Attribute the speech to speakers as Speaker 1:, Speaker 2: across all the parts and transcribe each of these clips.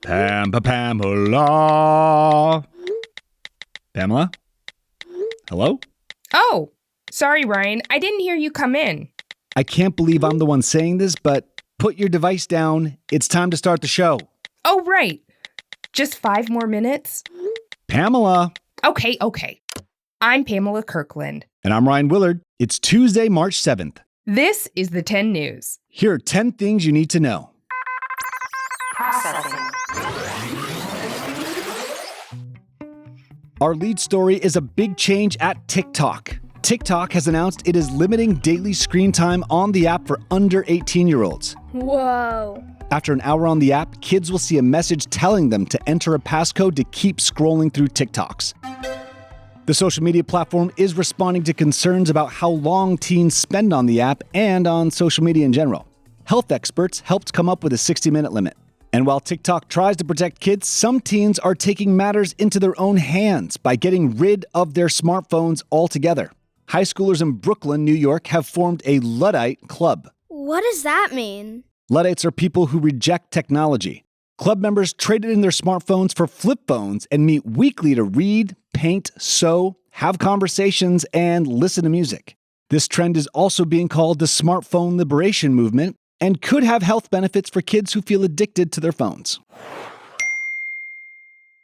Speaker 1: Pamela? Pamela? Hello?
Speaker 2: Oh, sorry, Ryan. I didn't hear you come in.
Speaker 1: I can't believe I'm the one saying this, but put your device down. It's time to start the show.
Speaker 2: Oh, right. Just 5 more minutes?
Speaker 1: Pamela.
Speaker 2: Okay. I'm Pamela Kirkland.
Speaker 1: And I'm Ryan Willard. It's Tuesday, March 7th.
Speaker 2: This is the 10 News.
Speaker 1: Here are 10 things you need to know.
Speaker 3: Processing.
Speaker 1: Our lead story is a big change at TikTok. TikTok has announced it is limiting daily screen time on the app for under 18-year-olds.
Speaker 4: Whoa.
Speaker 1: After an hour on the app, kids will see a message telling them to enter a passcode to keep scrolling through TikToks. The social media platform is responding to concerns about how long teens spend on the app and on social media in general. Health experts helped come up with a 60-minute limit. And while TikTok tries to protect kids, some teens are taking matters into their own hands by getting rid of their smartphones altogether. High schoolers in Brooklyn, New York, have formed a Luddite club.
Speaker 4: What does that mean?
Speaker 1: Luddites are people who reject technology. Club members traded in their smartphones for flip phones and meet weekly to read, paint, sew, have conversations, and listen to music. This trend is also being called the smartphone liberation movement and could have health benefits for kids who feel addicted to their phones.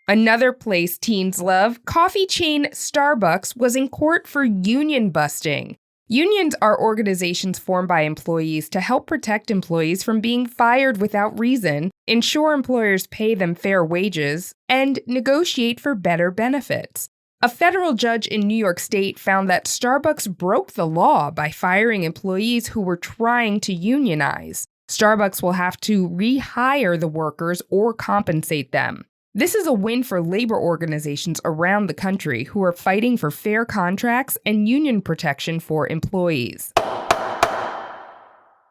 Speaker 2: Another place teens love, coffee chain Starbucks was in court for union busting. Unions are organizations formed by employees to help protect employees from being fired without reason, ensure employers pay them fair wages, and negotiate for better benefits. A federal judge in New York State found that Starbucks broke the law by firing employees who were trying to unionize. Starbucks will have to rehire the workers or compensate them. This is a win for labor organizations around the country who are fighting for fair contracts and union protection for employees.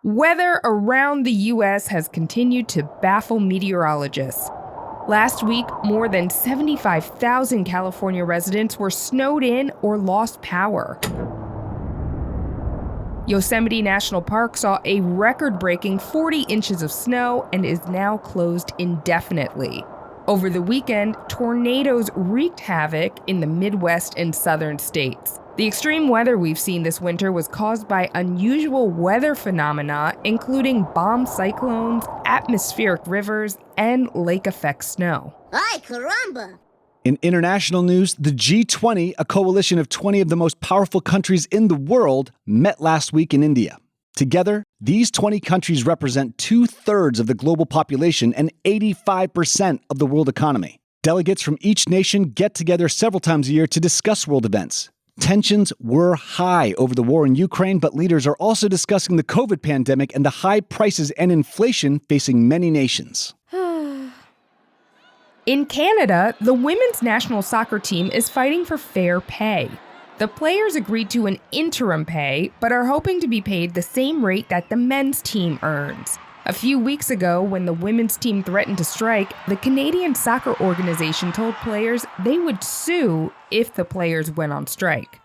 Speaker 2: Weather around the U.S. has continued to baffle meteorologists. Last week, more than 75,000 California residents were snowed in or lost power. Yosemite National Park saw a record-breaking 40 inches of snow and is now closed indefinitely. Over the weekend, tornadoes wreaked havoc in the Midwest and southern states. The extreme weather we've seen this winter was caused by unusual weather phenomena, including bomb cyclones, atmospheric rivers, and lake-effect snow.
Speaker 3: Ay, caramba!
Speaker 1: In international news, the G20, a coalition of 20 of the most powerful countries in the world, met last week in India. Together, these 20 countries represent 2/3 of the global population and 85% of the world economy. Delegates from each nation get together several times a year to discuss world events. Tensions were high over the war in Ukraine, but leaders are also discussing the COVID pandemic and the high prices and inflation facing many nations.
Speaker 2: In Canada, the women's national soccer team is fighting for fair pay. The players agreed to an interim pay, but are hoping to be paid the same rate that the men's team earns. A few weeks ago, when the women's team threatened to strike, the Canadian soccer organization told players they would sue if the players went on strike.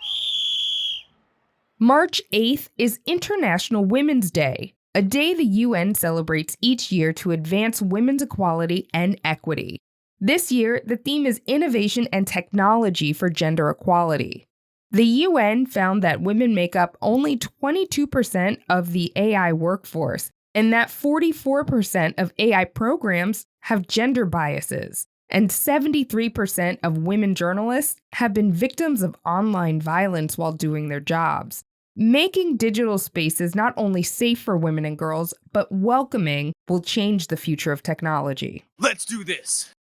Speaker 2: March 8th is International Women's Day, a day the UN celebrates each year to advance women's equality and equity. This year, the theme is innovation and technology for gender equality. The UN found that women make up only 22% of the AI workforce, and that 44% of AI programs have gender biases, and 73% of women journalists have been victims of online violence while doing their jobs. Making digital spaces not only safe for women and girls, but welcoming will change the future of technology.
Speaker 5: Let's do this!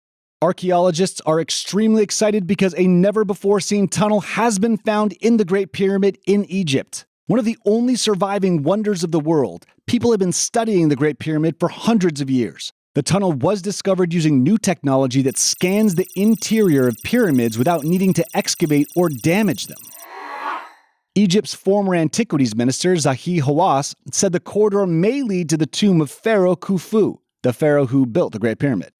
Speaker 1: Archaeologists are extremely excited because a never-before-seen tunnel has been found in the Great Pyramid in Egypt. One of the only surviving wonders of the world, people have been studying the Great Pyramid for hundreds of years. The tunnel was discovered using new technology that scans the interior of pyramids without needing to excavate or damage them. Egypt's former antiquities minister, Zahi Hawass, said the corridor may lead to the tomb of Pharaoh Khufu, the pharaoh who built the Great Pyramid.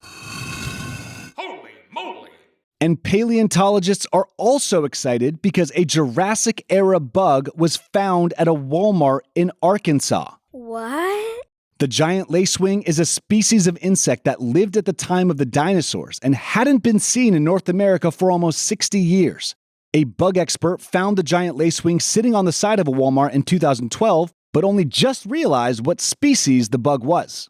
Speaker 1: And paleontologists are also excited because a Jurassic-era bug was found at a Walmart in Arkansas.
Speaker 4: What?
Speaker 1: The giant lacewing is a species of insect that lived at the time of the dinosaurs and hadn't been seen in North America for almost 60 years. A bug expert found the giant lacewing sitting on the side of a Walmart in 2012, but only just realized what species the bug was.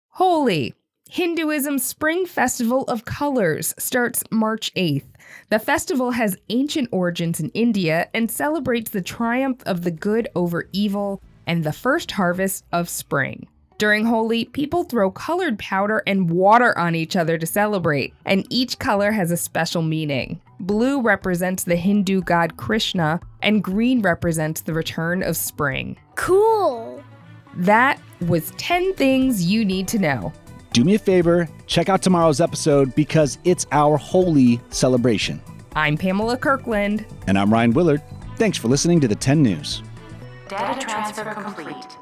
Speaker 2: Holi, Hinduism's spring festival of colors, starts March 8th. The festival has ancient origins in India and celebrates the triumph of the good over evil and the first harvest of spring. During Holi, people throw colored powder and water on each other to celebrate, and each color has a special meaning. Blue represents the Hindu god Krishna, and green represents the return of spring.
Speaker 4: Cool.
Speaker 2: That was 10 things you need to know.
Speaker 1: Do me a favor, check out tomorrow's episode because it's our Holi celebration.
Speaker 2: I'm Pamela Kirkland.
Speaker 1: And I'm Ryan Willard. Thanks for listening to the 10 News.
Speaker 3: Data transfer complete.